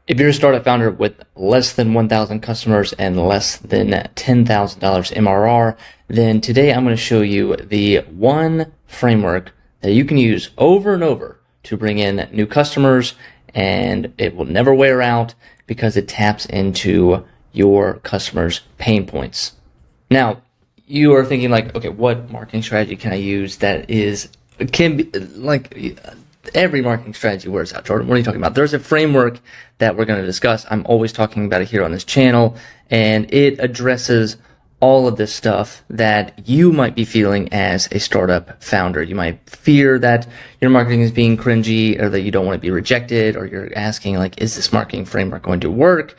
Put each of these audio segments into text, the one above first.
If you're a startup founder with less than 1,000 customers and less than $10,000 MRR, then today I'm going to show you the one framework that you can use over and over to bring in new customers, and it will never wear out because it taps into your customers' pain points. Now, you are thinking like, okay, what marketing strategy can I use that can be like every marketing strategy wears out, Jordan? What are you talking about? There's a framework that we're going to discuss. I'm always talking about it here on this channel, and it addresses all of this stuff that you might be feeling as a startup founder. You might fear that your marketing is being cringy, or that you don't want to be rejected, or you're asking like, is this marketing framework going to work?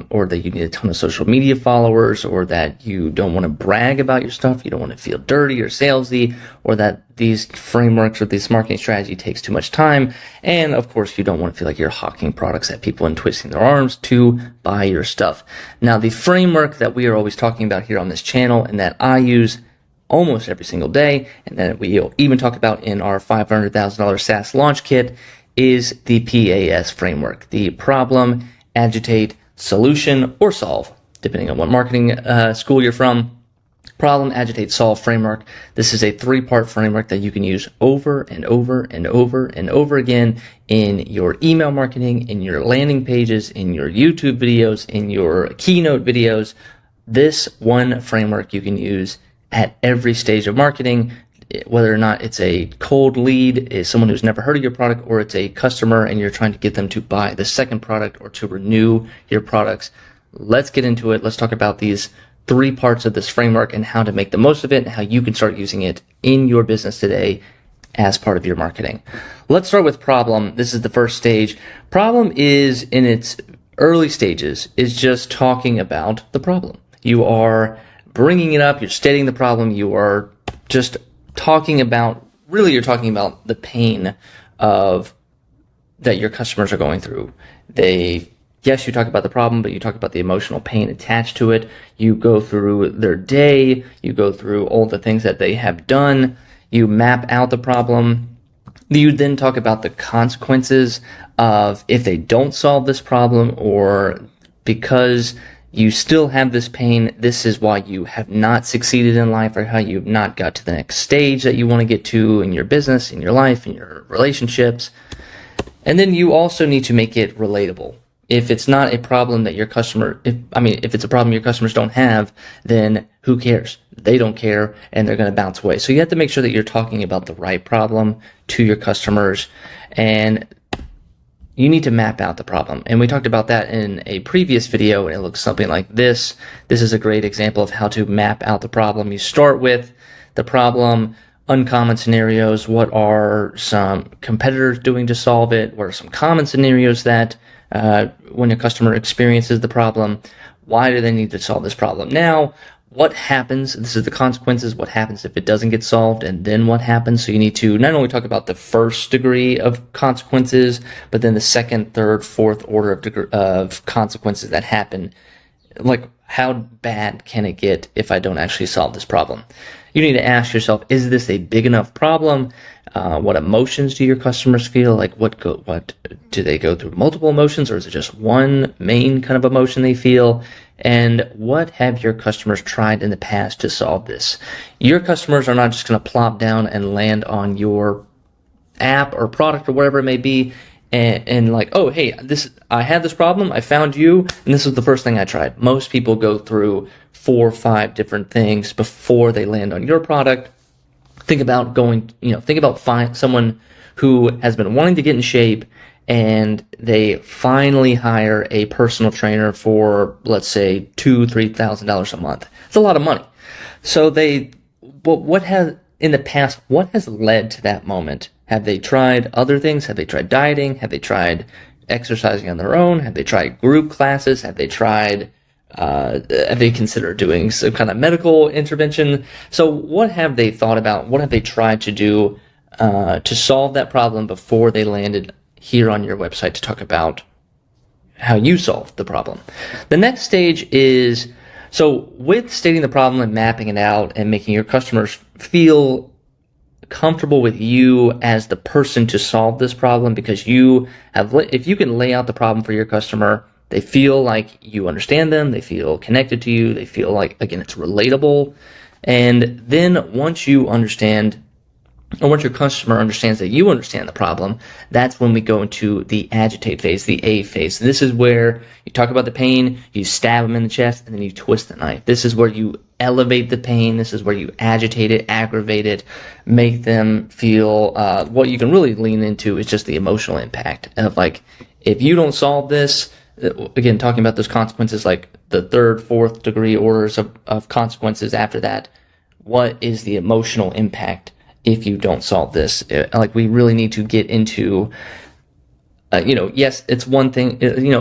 Or that you need a ton of social media followers, or that you don't want to brag about your stuff, you don't want to feel dirty or salesy, or that these frameworks or this marketing strategy takes too much time. And of course, you don't want to feel like you're hawking products at people and twisting their arms to buy your stuff. Now, the framework that we are always talking about here on this channel, and that I use almost every single day, and that we even talk about in our $500,000 SaaS launch kit, is the P.A.S. framework. The problem, agitate, solution, or solve, depending on what marketing school you're from. Problem, agitate, solve framework. This is a three-part framework that you can use over and over and over and over again in your email marketing, in your landing pages, in your YouTube videos, in your keynote videos. This one framework you can use at every stage of marketing, whether or not it's a cold lead, is someone who's never heard of your product, or it's a customer and you're trying to get them to buy the second product or to renew your products. Let's get into it. Let's talk about these three parts of this framework and how to make the most of it, and how you can start using it in your business today as part of your marketing. Let's start with problem. This is the first stage. Problem is, in its early stages, is just talking about the problem. You are bringing it up, you're stating the problem, you are just talking about, really you're talking about the pain of that your customers are going through. Yes, you talk about the problem, but you talk about the emotional pain attached to it. You go through their day, you go through all the things that they have done, you map out the problem. You then talk about the consequences of if they don't solve this problem, or because you still have this pain, this is why you have not succeeded in life, or how you've not got to the next stage that you want to get to in your business, in your life, in your relationships. And then you also need to make it relatable. If it's not a problem that if it's a problem your customers don't have, then who cares? They don't care, and they're going to bounce away. So you have to make sure that you're talking about the right problem to your customers, and you need to map out the problem. And we talked about that in a previous video, and it looks something like this. This is a great example of how to map out the problem. You start with the problem, uncommon scenarios. What are some competitors doing to solve it? What are some common scenarios that when a customer experiences the problem, why do they need to solve this problem? Now, what happens? This is the consequences. What happens if it doesn't get solved, and then what happens? So you need to not only talk about the first degree of consequences, but then the second, third, fourth order of consequences that happen. Like, how bad can it get if I don't actually solve this problem? You need to ask yourself, is this a big enough problem? What emotions do your customers feel? Like, what do they go through multiple emotions, or is it just one main kind of emotion they feel? And what have your customers tried in the past to solve this? Your customers are not just going to plop down and land on your app or product or whatever it may be, and like, oh, hey, I had this problem, I found you, and this was the first thing I tried. Most people go through 4 or 5 different things before they land on your product. Think about find someone who has been wanting to get in shape, and they finally hire a personal trainer for, let's say, $2,000-$3,000 a month. It's a lot of money. So what has led to that moment? Have they tried other things? Have they tried dieting? Have they tried exercising on their own? Have they tried group classes? Have they considered doing some kind of medical intervention? So what have they thought about? What have they tried to do to solve that problem before they landed here on your website to talk about how you solved the problem? The next stage is, so with stating the problem and mapping it out and making your customers feel comfortable with you as the person to solve this problem, because if you can lay out the problem for your customer, they feel like you understand them, they feel connected to you, they feel like, again, it's relatable. And then once you understand, or once your customer understands that you understand the problem, that's when we go into the agitate phase, the A phase. This is where you talk about the pain, you stab them in the chest, and then you twist the knife. This is where you elevate the pain. This is where you agitate it, aggravate it, make them feel, what you can really lean into is just the emotional impact of, like, if you don't solve this, again, talking about those consequences, like the third, fourth degree orders of consequences after that, what is the emotional impact if you don't solve this? Like, we really need to get into, yes, it's one thing,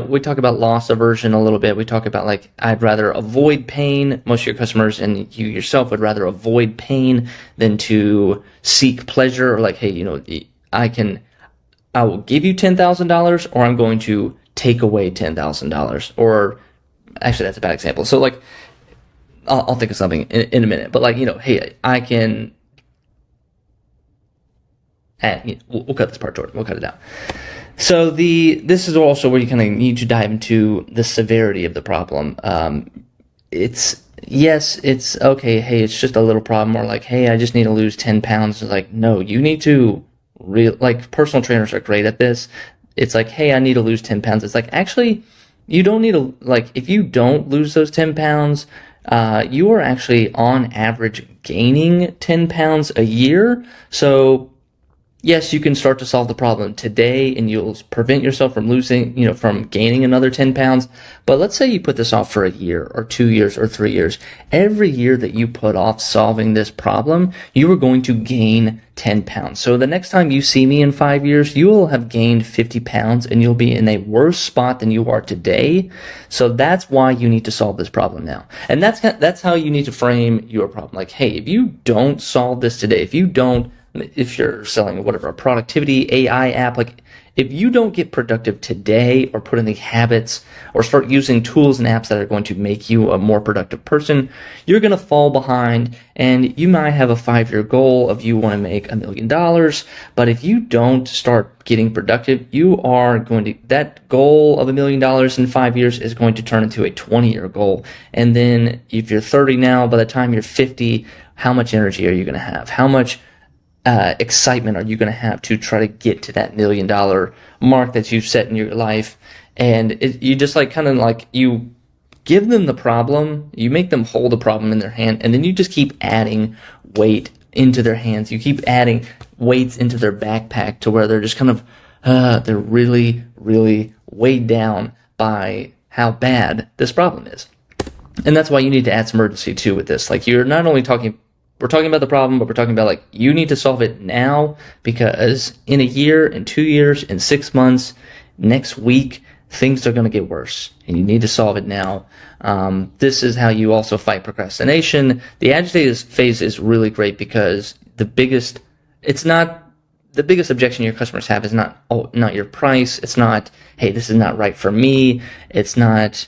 we talk about loss aversion a little bit. We talk about, like, I'd rather avoid pain. Most of your customers and you yourself would rather avoid pain than to seek pleasure, or like, hey, I will give you $10,000, or I'm going to take away $10,000. Or actually, that's a bad example. So, like, I'll think of something in a minute, but, like, hey, I can, we'll cut this part, Jordan. We'll cut it out. So this is also where you kind of need to dive into the severity of the problem. It's okay. Hey, it's just a little problem. Or like, hey, I just need to lose 10 pounds. It's like, no, you need to like, personal trainers are great at this. It's like, hey, I need to lose 10 pounds. It's like, actually, you don't need to, like, if you don't lose those 10 pounds, you are actually on average gaining 10 pounds a year. So yes, you can start to solve the problem today and you'll prevent yourself from losing, from gaining another 10 pounds. But let's say you put this off for a year or 2 years or 3 years. Every year that you put off solving this problem, you are going to gain 10 pounds. So the next time you see me in 5 years, you will have gained 50 pounds and you'll be in a worse spot than you are today. So that's why you need to solve this problem now. And that's how you need to frame your problem. Like, hey, if you don't solve this today, if you're selling whatever, a productivity AI app, like, if you don't get productive today or put in the habits or start using tools and apps that are going to make you a more productive person, you're going to fall behind. And you might have a 5-year goal of you want to make $1 million. But if you don't start getting productive, that goal of $1 million in 5 years is going to turn into a 20-year goal. And then if you're 30 now, by the time you're 50, how much energy are you going to have? How much excitement are you going to have to try to get to that $1 million mark that you've set in your life? And you just, like, kind of like, you give them the problem, you make them hold the problem in their hand, and then you just keep adding weight into their hands. You keep adding weights into their backpack to where they're just kind of, they're really, really weighed down by how bad this problem is. And that's why you need to add some urgency too with this. Like, we're talking about the problem, but we're talking about, like, you need to solve it now, because in a year, in 2 years, in 6 months, next week, things are going to get worse, and you need to solve it now. This is how you also fight procrastination. The agitated phase is really great because the biggest objection your customers have is not your price. It's not, hey, this is not right for me. It's not,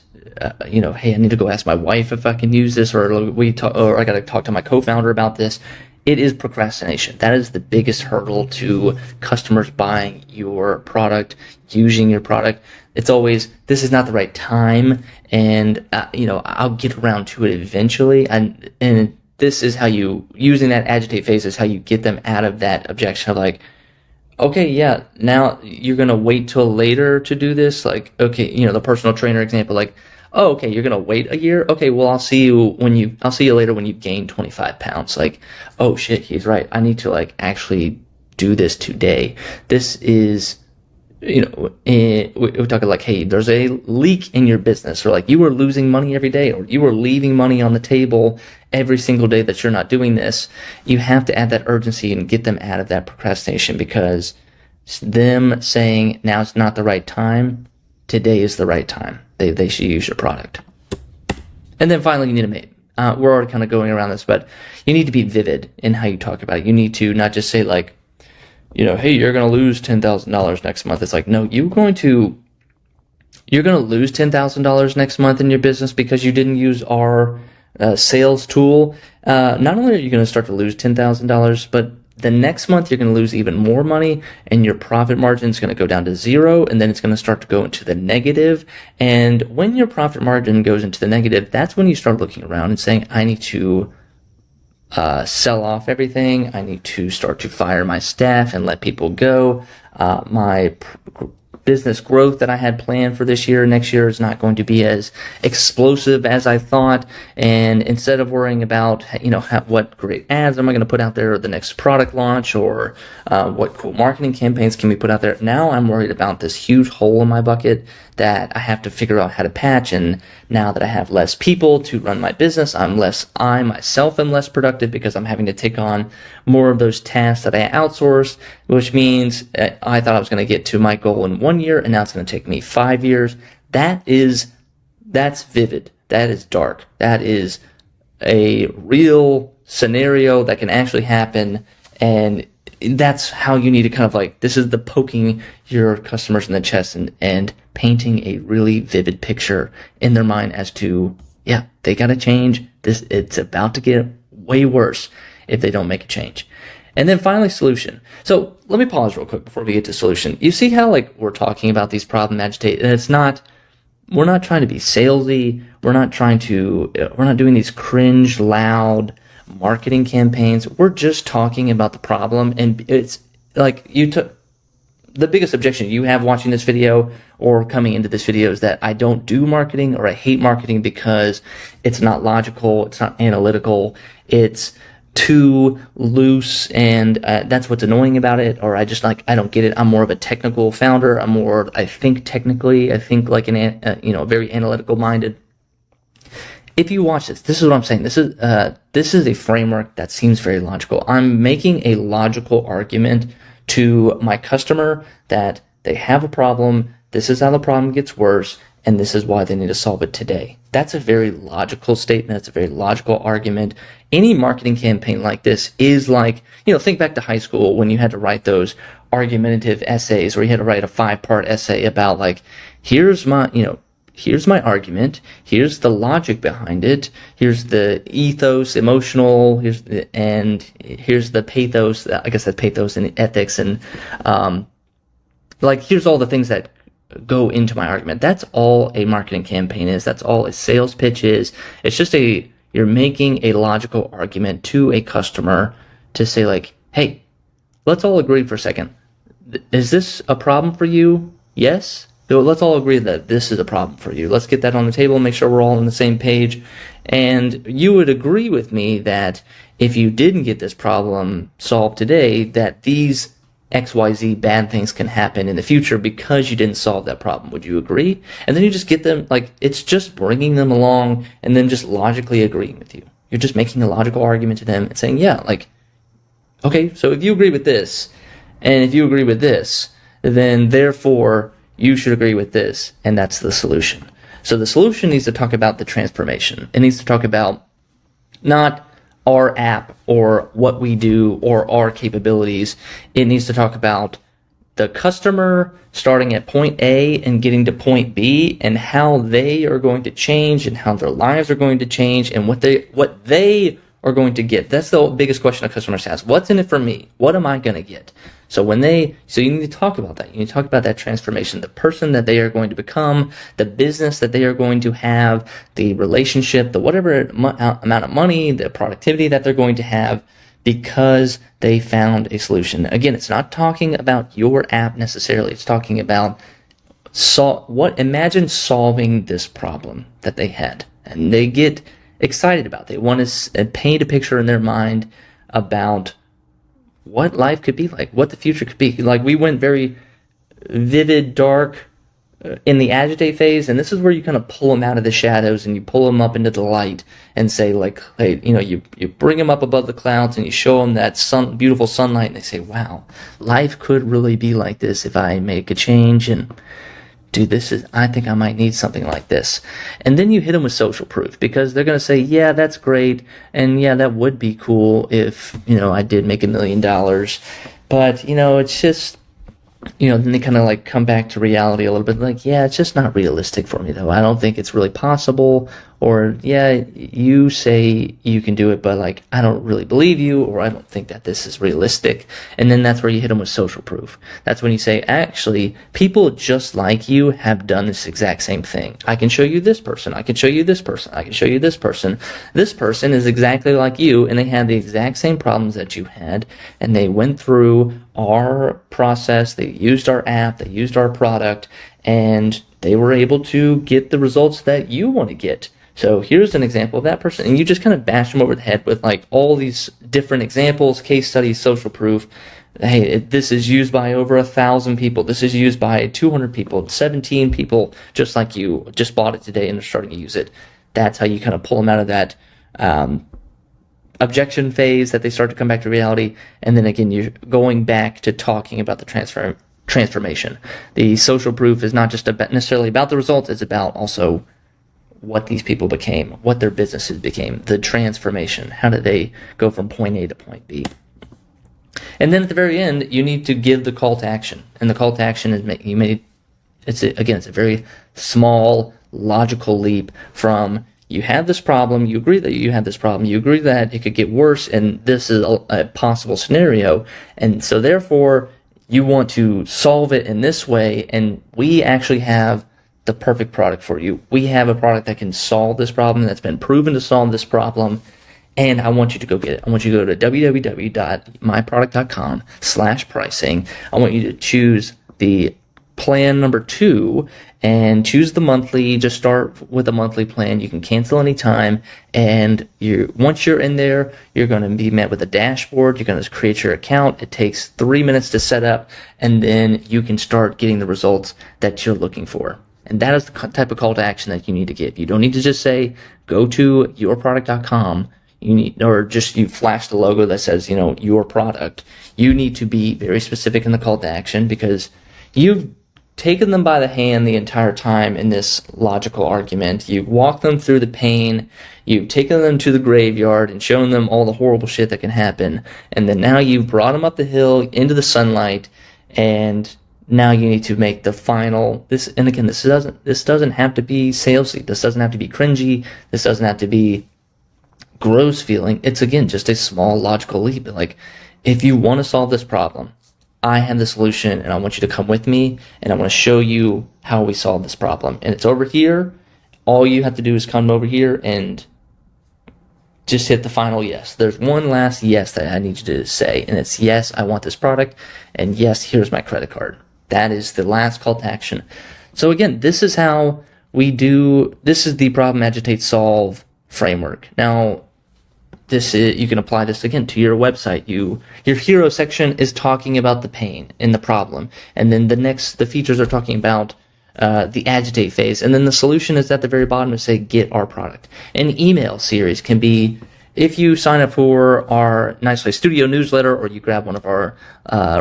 hey, I need to go ask my wife if I can use this, or I got to talk to my co-founder about this. It is procrastination. That is the biggest hurdle to customers buying your product, using your product. It's always, this is not the right time, and I'll get around to it eventually. And this is how using that agitate phase is how you get them out of that objection of, like, okay, yeah, now you're gonna wait till later to do this. Like, okay, the personal trainer example, like, oh, okay, you're gonna wait a year? Okay, well, I'll see you later when you gain 25 pounds. Like, oh shit, he's right. I need to, like, actually do this today. This is, we're talking like, hey, there's a leak in your business, or like, you are losing money every day, or you are leaving money on the table every single day that you're not doing this. You have to add that urgency and get them out of that procrastination, because them saying now's not the right time, today is the right time. They should use your product. And then finally, you need to make, we're already kind of going around this, but you need to be vivid in how you talk about it. You need to not just say, like, hey, you're going to lose $10,000 next month. It's like, no, you're going to lose $10,000 next month in your business because you didn't use our sales tool. Not only are you going to start to lose $10,000, but the next month you're going to lose even more money, and your profit margin is going to go down to 0, and then it's going to start to go into the negative. And when your profit margin goes into the negative, that's when you start looking around and saying, I need to sell off everything. I need to start to fire my staff and let people go. My business growth that I had planned for this year, next year, is not going to be as explosive as I thought. And instead of worrying about, what great ads am I going to put out there, or the next product launch, or what cool marketing campaigns can we put out there, now I'm worried about this huge hole in my bucket that I have to figure out how to patch. And now that I have less people to run my business, I myself am less productive because I'm having to take on more of those tasks that I outsourced, which means I thought I was going to get to my goal in 1 year, and now it's going to take me 5 years. That's vivid. That is dark. That is a real scenario that can actually happen. And that's how you need to kind of this is the poking your customers in the chest and painting a really vivid picture in their mind as to, they got to change this. It's about to get way worse if they don't make a change. And then finally, solution. So let me pause real quick before we get to solution. You see how we're talking about these problem agitate, and we're not trying to be salesy. We're not doing these cringe, loud marketing campaigns. We're just talking about the problem. And it's the biggest objection you have watching this video or coming into this video is that I don't do marketing, or I hate marketing because it's not logical, it's not analytical, it's too loose, and that's what's annoying about it. Or I don't get it. I'm more of a technical founder. I think technically. I think very analytical minded. If you watch this is what I'm saying. This is a framework that seems very logical. I'm making a logical argument to my customer that they have a problem. This is how the problem gets worse, and this is why they need to solve it today. That's a very logical statement. It's a very logical argument. Any marketing campaign like this is think back to high school when you had to write those argumentative essays, or you had to write a 5-part essay about here's my argument, here's the logic behind it, here's the ethos, emotional, here's the pathos, I guess that's pathos and ethics, and here's all the things that go into my argument. That's all a marketing campaign is. That's all a sales pitch is. It's just you're making a logical argument to a customer to say hey, let's all agree for a second. Is this a problem for you? Yes? So let's all agree that this is a problem for you. Let's get that on the table and make sure we're all on the same page. And you would agree with me that if you didn't get this problem solved today, that these XYZ bad things can happen in the future because you didn't solve that problem. Would you agree? And then you just get them, it's just bringing them along and then just logically agreeing with you. You're just making a logical argument to them and saying, okay, so if you agree with this, and if you agree with this, then therefore you should agree with this, and that's the solution. So the solution needs to talk about the transformation. It needs to talk about not our app or what we do or our capabilities. It needs to talk about the customer starting at point A and getting to point B, and how they are going to change, and how their lives are going to change, and what they are going to get. That's the biggest question a customer has. What's in it for me? What am I going to get? So you need to talk about that. You need to talk about that transformation, the person that they are going to become, the business that they are going to have, the relationship, the whatever amount of money, the productivity that they're going to have because they found a solution. Again, it's not talking about your app necessarily. It's talking about imagine solving this problem that they had, and they get excited about. They want to paint a picture in their mind about what life could be like, what the future could be. We went very vivid, dark in the agitate phase, and this is where you kind of pull them out of the shadows and you pull them up into the light and say hey, you bring them up above the clouds and you show them that beautiful sunlight, and they say, wow, life could really be like this if I make a change, and dude, I think I might need something like this. And then you hit them with social proof, because they're going to say, yeah, that's great. And yeah, that would be cool if, I did make $1 million. But, it's just, then they kind of like come back to reality a little bit, like, yeah, it's just not realistic for me though. I don't think it's really possible. Or, yeah, you say you can do it, but like, I don't really believe you, or I don't think that this is realistic. And then that's where you hit them with social proof. That's when you say, actually, people just like you have done this exact same thing. I can show you this person. I can show you this person. I can show you this person. This person is exactly like you, and they had the exact same problems that you had, and they went through our process. They used our app. They used our product, and they were able to get the results that you want to get. So here's an example of that person. And you just kind of bash them over the head with like all these different examples, case studies, social proof. Hey, this is used by over 1,000 people. This is used by 200 people, 17 people just like you just bought it today and they're starting to use it. That's how you kind of pull them out of that objection phase, that they start to come back to reality. And then again, you're going back to talking about the transformation. The social proof is not just necessarily about the results. It's about also what these people became, what their businesses became, the transformation. How did they go from point A to point B? And then at the very end, you need to give the call to action. And the call to action is it's a very small, logical leap from you have this problem, you agree that you have this problem, you agree that it could get worse, and this is a possible scenario. And so therefore, you want to solve it in this way, and we actually have the perfect product for you. We have a product that can solve this problem, that's been proven to solve this problem, and I want you to go get it. I want you to go to www.myproduct.com/pricing. I want you to choose the plan number 2 and choose the monthly. Just start with a monthly plan. You can cancel anytime, and once you're in there, you're going to be met with a dashboard. You're going to create your account. It takes 3 minutes to set up, and then you can start getting the results that you're looking for. And that is the type of call to action that you need to give. You don't need to just say, go to yourproduct.com. You flash the logo that says, your product. You need to be very specific in the call to action, because you've taken them by the hand the entire time in this logical argument. You've walked them through the pain. You've taken them to the graveyard and shown them all the horrible shit that can happen. And then now you've brought them up the hill into the sunlight, and now you need to make the final. This doesn't have to be salesy. This doesn't have to be cringy. This doesn't have to be gross feeling. It's again just a small logical leap. Like, if you want to solve this problem, I have the solution, and I want you to come with me, and I want to show you how we solve this problem. And it's over here. All you have to do is come over here and just hit the final yes. There's one last yes that I need you to say, and it's yes, I want this product, and yes, here's my credit card. That is the last call to action. So again, this is how we do. This is the problem, agitate, solve framework. Now, you can apply this again to your website. Your hero section is talking about the pain and the problem, and then the features are talking about the agitate phase, and then the solution is at the very bottom to say get our product. An email series can be, if you sign up for our Nicely Studio newsletter, or you grab one of our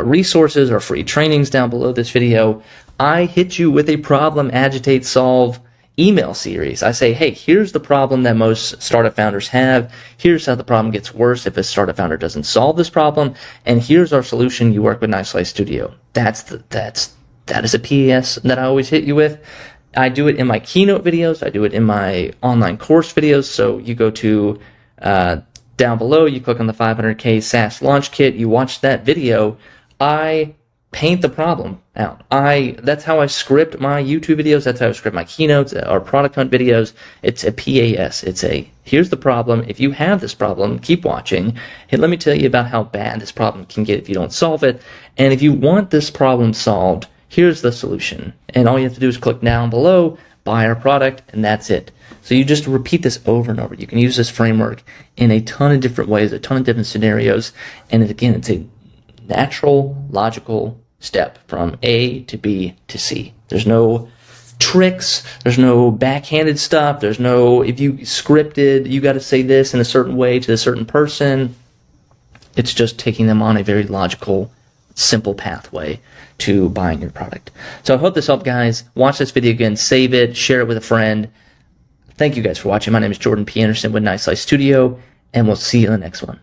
resources or free trainings down below this video, I hit you with a problem, agitate, solve email series. I say, hey, here's the problem that most startup founders have. Here's how the problem gets worse if a startup founder doesn't solve this problem. And here's our solution. You work with Nicely Studio. That is a P.A.S. that I always hit you with. I do it in my keynote videos. I do it in my online course videos. So you go to down below, you click on the 500K SaaS launch kit, you watch that video. I paint the problem out. That's how I script my YouTube videos. That's how I script my keynotes, our product hunt videos. It's a P.A.S. Here's the problem. If you have this problem, keep watching. Hey, let me tell you about how bad this problem can get if you don't solve it. And if you want this problem solved, here's the solution. And all you have to do is click down below, buy our product, and that's it. So you just repeat this over and over. You can use this framework in a ton of different ways, a ton of different scenarios. And again, it's a natural, logical step from A to B to C. There's no tricks. There's no backhanded stuff. There's no, if you scripted, you got to say this in a certain way to a certain person. It's just taking them on a very logical, simple pathway to buying your product. So I hope this helped, guys. Watch this video again, save it, share it with a friend. Thank you guys for watching. My name is Jordan P. Anderson with Nicely Studio, and we'll see you in the next one.